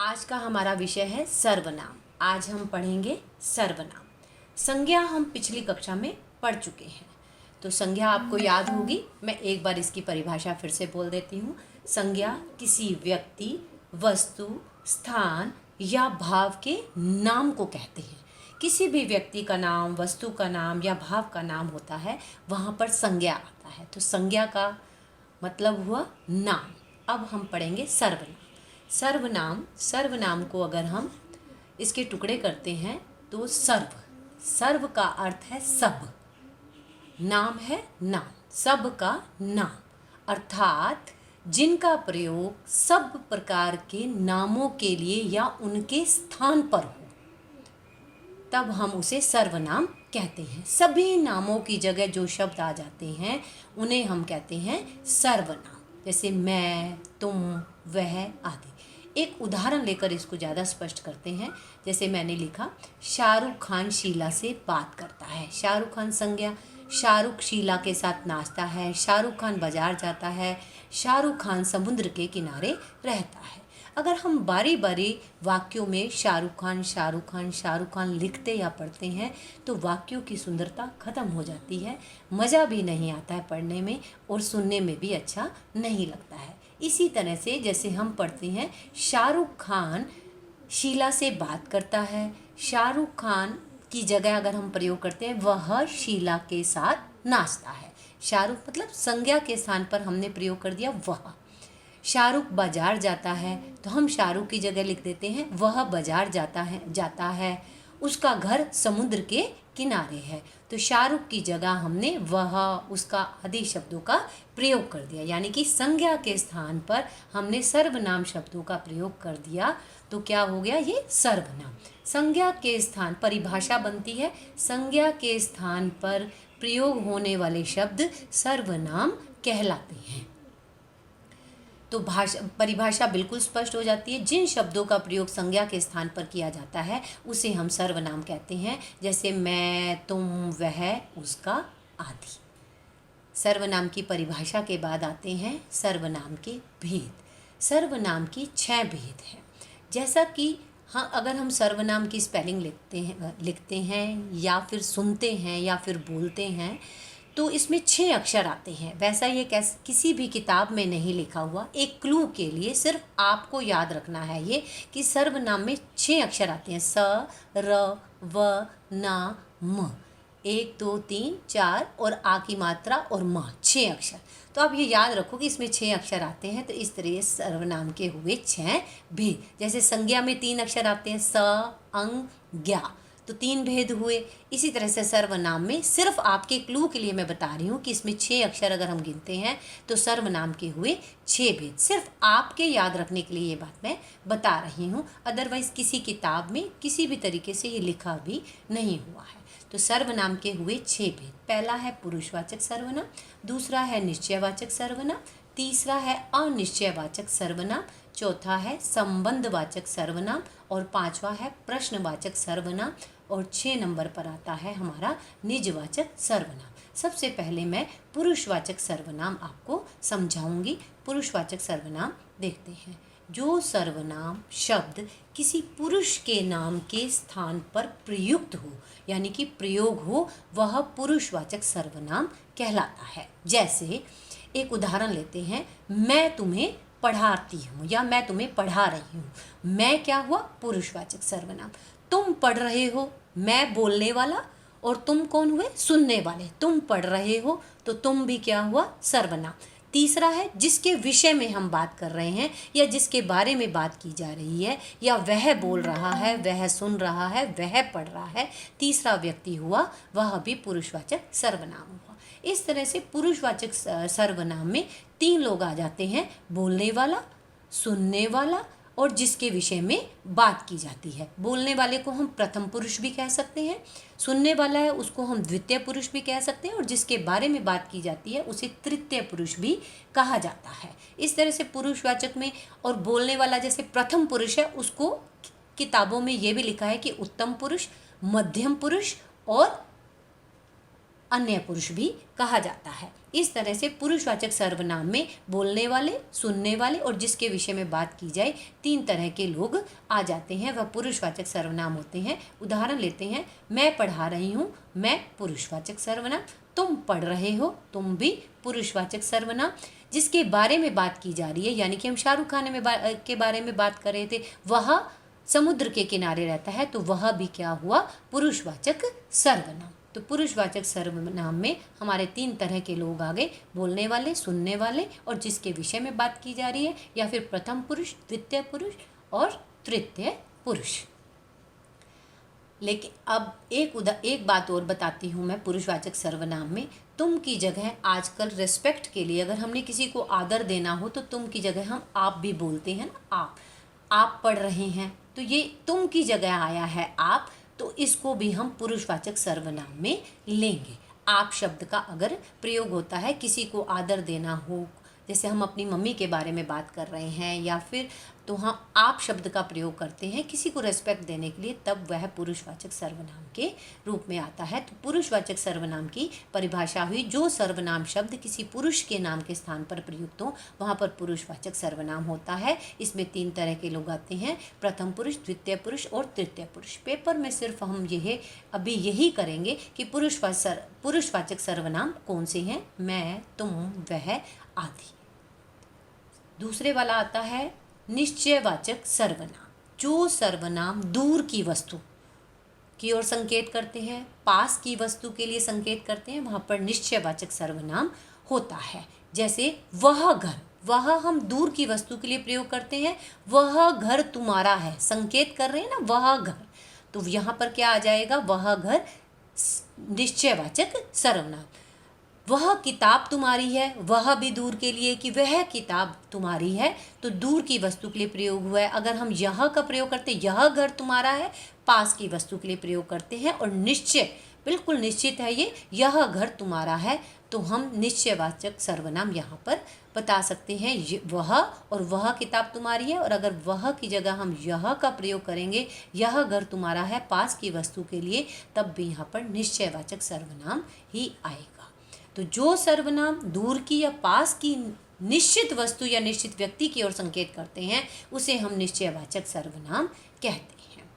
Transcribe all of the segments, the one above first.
आज का हमारा विषय है सर्वनाम। आज हम पढ़ेंगे सर्वनाम। संज्ञा हम पिछली कक्षा में पढ़ चुके हैं, तो संज्ञा आपको याद होगी। मैं एक बार इसकी परिभाषा फिर से बोल देती हूँ। संज्ञा किसी व्यक्ति, वस्तु, स्थान या भाव के नाम को कहते हैं। किसी भी व्यक्ति का नाम, वस्तु का नाम या भाव का नाम होता है, वहाँ पर संज्ञा आता है। तो संज्ञा का मतलब हुआ नाम। अब हम पढ़ेंगे सर्वनाम। सर्वनाम को अगर हम इसके टुकड़े करते हैं तो सर्व का अर्थ है सब, नाम है नाम, सब का नाम, अर्थात जिनका प्रयोग सब प्रकार के नामों के लिए या उनके स्थान पर हो, तब हम उसे सर्वनाम कहते हैं। सभी नामों की जगह जो शब्द आ जाते हैं उन्हें हम कहते हैं सर्वनाम, जैसे मैं, तुम, वह आदि। एक उदाहरण लेकर इसको ज़्यादा स्पष्ट करते हैं। जैसे मैंने लिखा, शाहरुख खान शीला से बात करता है। शाहरुख खान संज्ञा, शाहरुख शीला के साथ नाचता है, शाहरुख खान बाजार जाता है, शाहरुख खान समुद्र के किनारे रहता है। अगर हम बारी बारी वाक्यों में शाहरुख खान लिखते या पढ़ते हैं तो वाक्यों की सुंदरता खत्म हो जाती है, मज़ा भी नहीं आता है पढ़ने में और सुनने में भी अच्छा नहीं लगता है। इसी तरह से जैसे हम पढ़ते हैं, शाहरुख खान शीला से बात करता है, शाहरुख खान की जगह अगर हम प्रयोग करते हैं, वह शीला के साथ नाचता है। शाहरुख मतलब संज्ञा के स्थान पर हमने प्रयोग कर दिया वह। शाहरुख बाजार जाता है तो हम शाहरुख की जगह लिख देते हैं वह बाजार जाता है। उसका घर समुद्र के किनारे है, तो शाहरुख की जगह हमने वह, उसका आदि शब्दों का प्रयोग कर दिया। यानी कि संज्ञा के स्थान पर हमने सर्वनाम शब्दों का प्रयोग कर दिया, तो क्या हो गया, ये सर्वनाम। संज्ञा के स्थान, परिभाषा बनती है, संज्ञा के स्थान पर प्रयोग होने वाले शब्द सर्वनाम कहलाते हैं। तो परिभाषा बिल्कुल स्पष्ट हो जाती है। जिन शब्दों का प्रयोग संज्ञा के स्थान पर किया जाता है उसे हम सर्वनाम कहते हैं, जैसे मैं, तुम, वह, उसका आदि। सर्वनाम की परिभाषा के बाद आते हैं सर्वनाम के भेद। सर्वनाम की 6 भेद हैं। जैसा कि हाँ, अगर हम सर्वनाम की स्पेलिंग लिखते हैं या फिर सुनते हैं या फिर बोलते हैं तो इसमें 6 अक्षर आते हैं। वैसा ये किसी भी किताब में नहीं लिखा हुआ। एक क्लू के लिए सिर्फ आपको याद रखना है ये कि सर्वनाम में 6 अक्षर आते हैं, स, र, व, न, म। 1 2 3 4 और आ की मात्रा और म, 6 अक्षर। तो आप ये याद रखो कि इसमें 6 अक्षर आते हैं। तो इस तरह सर्वनाम के हुए 6 भेद। जैसे संज्ञा में 3 अक्षर आते हैं, स, अंग, ज्ञा, तो 3 भेद हुए। इसी तरह से सर्वनाम में सिर्फ आपके क्लू के लिए मैं बता रही हूँ कि इसमें 6 अक्षर अगर हम गिनते हैं तो सर्वनाम के हुए 6 भेद। सिर्फ आपके याद रखने के लिए ये बात मैं बता रही हूँ, अदरवाइज़ किसी किताब में किसी भी तरीके से ये लिखा भी नहीं हुआ है। तो सर्वनाम के हुए 6 भेद। पहला है पुरुषवाचक सर्वनाम, दूसरा है निश्चयवाचक सर्वनाम, तीसरा है अनिश्चयवाचक सर्वनाम, चौथा है संबंधवाचक सर्वनाम और 5वां है प्रश्नवाचक सर्वनाम और 6 नंबर पर आता है हमारा निजवाचक सर्वनाम। सबसे पहले मैं पुरुषवाचक सर्वनाम आपको समझाऊंगी। पुरुषवाचक सर्वनाम देखते हैं। जो सर्वनाम शब्द किसी पुरुष के नाम के स्थान पर प्रयुक्त हो, यानी कि प्रयोग हो, वह पुरुषवाचक सर्वनाम कहलाता है। जैसे एक उदाहरण लेते हैं, मैं तुम्हें पढ़ाती हूँ या मैं तुम्हें पढ़ा रही हूँ। मैं क्या हुआ, पुरुषवाचक सर्वनाम। तुम पढ़ रहे हो, मैं बोलने वाला, और तुम कौन हुए, सुनने वाले। तुम पढ़ रहे हो तो तुम भी क्या हुआ, सर्वनाम। तीसरा है जिसके विषय में हम बात कर रहे हैं या जिसके बारे में बात की जा रही है, या वह बोल रहा है, वह सुन रहा है, वह पढ़ रहा है, तीसरा व्यक्ति हुआ, वह भी पुरुषवाचक सर्वनाम हुआ। इस तरह से पुरुषवाचक सर्वनाम में 3 लोग आ जाते हैं, बोलने वाला, सुनने वाला और जिसके विषय में बात की जाती है। बोलने वाले को हम प्रथम पुरुष भी कह सकते हैं, सुनने वाला है उसको हम द्वितीय पुरुष भी कह सकते हैं, और जिसके बारे में बात की जाती है उसे तृतीय पुरुष भी कहा जाता है। इस तरह से पुरुषवाचक में, और बोलने वाला जैसे प्रथम पुरुष है उसको किताबों में ये भी लिखा है कि उत्तम पुरुष, मध्यम पुरुष और अन्य पुरुष भी कहा जाता है। इस तरह से पुरुषवाचक सर्वनाम में बोलने वाले, सुनने वाले और जिसके विषय में बात की जाए 3 तरह के लोग आ जाते हैं, वह पुरुषवाचक सर्वनाम होते हैं। उदाहरण लेते हैं, मैं पढ़ा रही हूँ, मैं पुरुषवाचक सर्वनाम। तुम पढ़ रहे हो, तुम भी पुरुषवाचक सर्वनाम। जिसके बारे में बात की जा रही है, यानी कि हम शाहरुख खान के बारे में बात कर रहे थे, वह समुद्र के किनारे रहता है, तो वह भी क्या हुआ, पुरुषवाचक सर्वनाम। तो पुरुषवाचक सर्वनाम में हमारे 3 तरह के लोग आ गए, बोलने वाले, सुनने वाले और जिसके विषय में बात की जा रही है, या फिर प्रथम पुरुष, द्वितीय पुरुष और तृतीय पुरुष। लेकिन अब एक बात और बताती हूँ मैं पुरुषवाचक सर्वनाम में। तुम की जगह आजकल रिस्पेक्ट के लिए अगर हमने किसी को आदर देना हो तो तुम की जगह हम आप भी बोलते हैं ना। आप पढ़ रहे हैं, तो ये तुम की जगह आया है आप, तो इसको भी हम पुरुषवाचक सर्वनाम में लेंगे। आप शब्द का अगर प्रयोग होता है किसी को आदर देना हो, जैसे हम अपनी मम्मी के बारे में बात कर रहे हैं, या फिर तो हम आप शब्द का प्रयोग करते हैं किसी को रेस्पेक्ट देने के लिए, तब वह पुरुषवाचक सर्वनाम के रूप में आता है। तो पुरुषवाचक सर्वनाम की परिभाषा हुई, जो सर्वनाम शब्द किसी पुरुष के नाम के स्थान पर प्रयुक्त हो वहाँ पर पुरुषवाचक सर्वनाम होता है। इसमें 3 तरह के लोग आते हैं, प्रथम पुरुष, द्वितीय पुरुष और तृतीय पुरुष। पेपर में सिर्फ हम अभी यही करेंगे कि पुरुषवाचक सर्वनाम कौन से हैं, मैं, तुम, वह आदि। दूसरे वाला आता है निश्चयवाचक सर्वनाम। जो सर्वनाम दूर की वस्तु की ओर संकेत करते हैं, पास की वस्तु के लिए संकेत करते हैं, वहाँ पर निश्चयवाचक सर्वनाम होता है। जैसे वह घर, वह हम दूर की वस्तु के लिए प्रयोग करते हैं, वह घर तुम्हारा है, संकेत कर रहे हैं ना, वह घर। तो यहाँ पर क्या आ जाएगा, वह घर निश्चयवाचक सर्वनाम। वह किताब तुम्हारी है, वह भी दूर के लिए कि वह किताब तुम्हारी है, तो दूर की वस्तु के लिए प्रयोग हुआ है। अगर हम यह का प्रयोग करते, यह घर तुम्हारा है, पास की वस्तु के लिए प्रयोग करते हैं। और निश्चय, बिल्कुल निश्चित है ये, यह घर तुम्हारा है, तो हम निश्चयवाचक सर्वनाम यहाँ पर बता सकते हैं, वह और वह किताब तुम्हारी है। और अगर वह की जगह हम यह का प्रयोग करेंगे, यह घर तुम्हारा है, पास की वस्तु के लिए, तब भी यहाँ पर निश्चयवाचक सर्वनाम ही आएगा। तो जो सर्वनाम दूर की या पास की निश्चित वस्तु या निश्चित व्यक्ति की ओर संकेत करते हैं, उसे हम निश्चयवाचक सर्वनाम कहते हैं।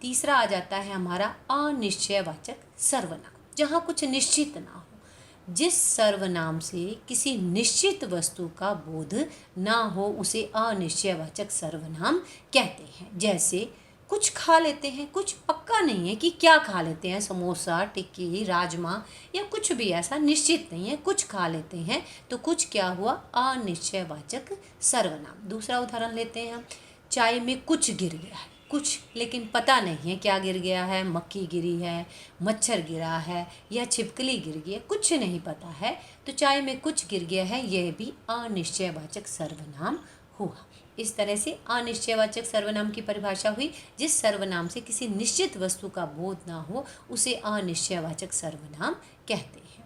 तीसरा आ जाता है हमारा अनिश्चयवाचक सर्वनाम, जहाँ कुछ निश्चित ना हो। जिस सर्वनाम से किसी निश्चित वस्तु का बोध ना हो, उसे अनिश्चयवाचक सर्वनाम कहते हैं। जैसे कुछ खा लेते हैं, कुछ पक्का नहीं है कि क्या खा लेते हैं, समोसा, टिक्की, राजमा या कुछ भी ऐसा निश्चित नहीं है, कुछ खा लेते हैं, तो कुछ क्या हुआ, अनिश्चयवाचक सर्वनाम। दूसरा उदाहरण लेते हैं हम, चाय में कुछ गिर गया है, कुछ लेकिन पता नहीं है क्या गिर गया है, मक्खी गिरी है, मच्छर गिरा है या छिपकली गिर गई है, कुछ नहीं पता है, तो चाय में कुछ गिर गया है, यह भी अनिश्चयवाचक सर्वनाम हुआ। इस तरह से अनिश्चयवाचक सर्वनाम की परिभाषा हुई, जिस सर्वनाम से किसी निश्चित वस्तु का बोध ना हो, उसे अनिश्चयवाचक सर्वनाम कहते हैं।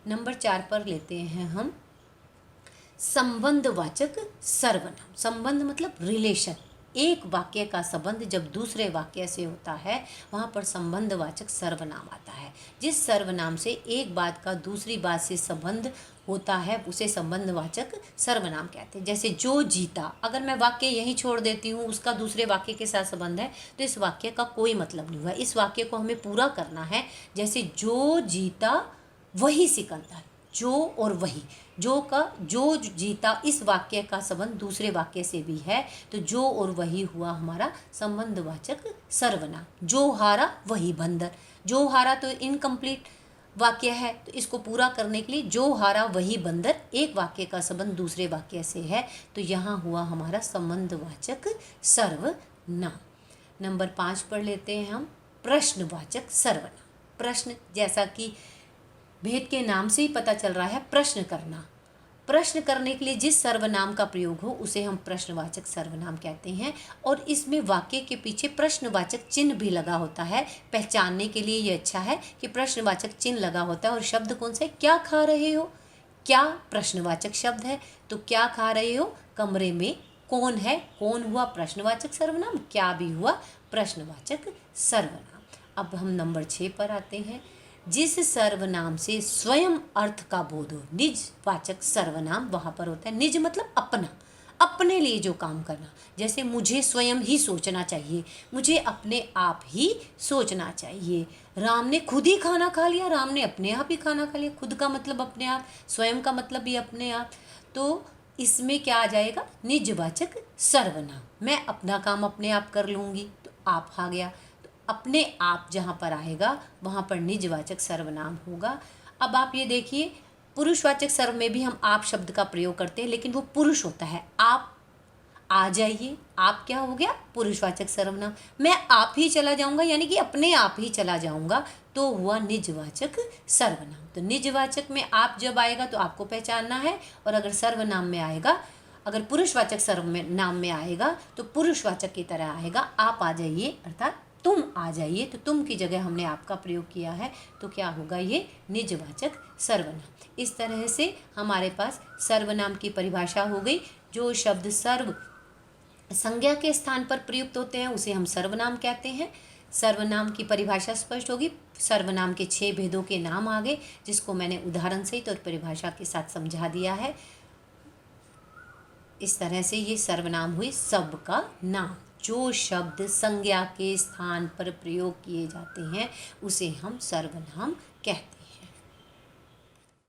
नंबर 4 पर लेते हैं हम संबंधवाचक सर्वनाम। संबंध मतलब रिलेशन, एक वाक्य का संबंध जब दूसरे वाक्य से होता है, वहाँ पर संबंधवाचक सर्वनाम आता है। जिस सर्वनाम से एक बात का दूसरी बात से संबंध होता है, उसे संबंधवाचक सर्वनाम कहते हैं। जैसे जो जीता, अगर मैं वाक्य यहीं छोड़ देती हूँ, उसका दूसरे वाक्य के साथ संबंध है, तो इस वाक्य का कोई मतलब नहीं हुआ। इस वाक्य को हमें पूरा करना है। जैसे जो जीता वही सिकंदर, जो और वही, जो जीता, इस वाक्य का संबंध दूसरे वाक्य से भी है, तो जो और वही हुआ हमारा संबंधवाचक सर्वनाम। जो हारा वही बंदर, जो हारा तो इनकम्प्लीट वाक्य है, तो इसको पूरा करने के लिए जो हारा वही बंदर, एक वाक्य का संबंध दूसरे वाक्य से है, तो यहाँ हुआ हमारा संबंधवाचक सर्वनाम। नंबर 5 पर लेते हैं हम प्रश्नवाचक सर्वनाम। प्रश्न, जैसा कि भेद के नाम से ही पता चल रहा है, प्रश्न करना। प्रश्न करने के लिए जिस सर्वनाम का प्रयोग हो, उसे हम प्रश्नवाचक सर्वनाम कहते हैं। और इसमें वाक्य के पीछे प्रश्नवाचक चिन्ह भी लगा होता है। पहचानने के लिए ये अच्छा है कि प्रश्नवाचक चिन्ह लगा होता है। और शब्द कौन सा है, क्या खा रहे हो, क्या प्रश्नवाचक शब्द है, तो क्या खा रहे हो, कमरे में कौन है, कौन हुआ प्रश्नवाचक सर्वनाम, क्या भी हुआ प्रश्नवाचक सर्वनाम। अब हम नंबर 6 पर आते हैं, जिस सर्वनाम से स्वयं अर्थ का बोध हो। निजवाचक सर्वनाम वहाँ पर होता है। निज मतलब अपना, अपने लिए जो काम करना। जैसे मुझे स्वयं ही सोचना चाहिए, मुझे अपने आप ही सोचना चाहिए। राम ने खुद ही खाना खा लिया, राम ने अपने आप ही खाना खा लिया। खुद का मतलब अपने आप, स्वयं का मतलब भी अपने आप। तो इसमें क्या आ जाएगा? निजवाचक सर्वनाम। मैं अपना काम अपने आप कर लूँगी, तो आप आ गया। तो अपने आप जहाँ पर आएगा वहाँ पर निजवाचक सर्वनाम होगा। अब आप ये देखिए, पुरुषवाचक सर्व में भी हम आप शब्द का प्रयोग करते हैं, लेकिन वो पुरुष होता है। आप आ जाइए, आप क्या हो गया? पुरुषवाचक सर्वनाम। मैं आप ही चला जाऊंगा, यानी कि अपने आप ही चला जाऊंगा, तो हुआ निजवाचक सर्वनाम। तो निजवाचक में आप जब आएगा तो आपको पहचानना है, और अगर सर्वनाम में आएगा, अगर पुरुषवाचक सर्वनाम में आएगा तो पुरुषवाचक की तरह आएगा। आप आ जाइए अर्थात तुम आ जाइए, तो तुम की जगह हमने आपका प्रयोग किया है, तो क्या होगा? ये निजवाचक सर्वनाम। इस तरह से हमारे पास सर्वनाम की परिभाषा हो गई। जो शब्द सर्व संज्ञा के स्थान पर प्रयुक्त होते हैं उसे हम सर्वनाम कहते हैं। सर्वनाम की परिभाषा स्पष्ट होगी। सर्वनाम के 6 भेदों के नाम आ गए, जिसको मैंने उदाहरण सहित और परिभाषा के साथ समझा दिया है। इस तरह से ये सर्वनाम हुई सबका नाम। जो शब्द संज्ञा के स्थान पर प्रयोग किए जाते हैं उसे हम सर्वनाम कहते हैं।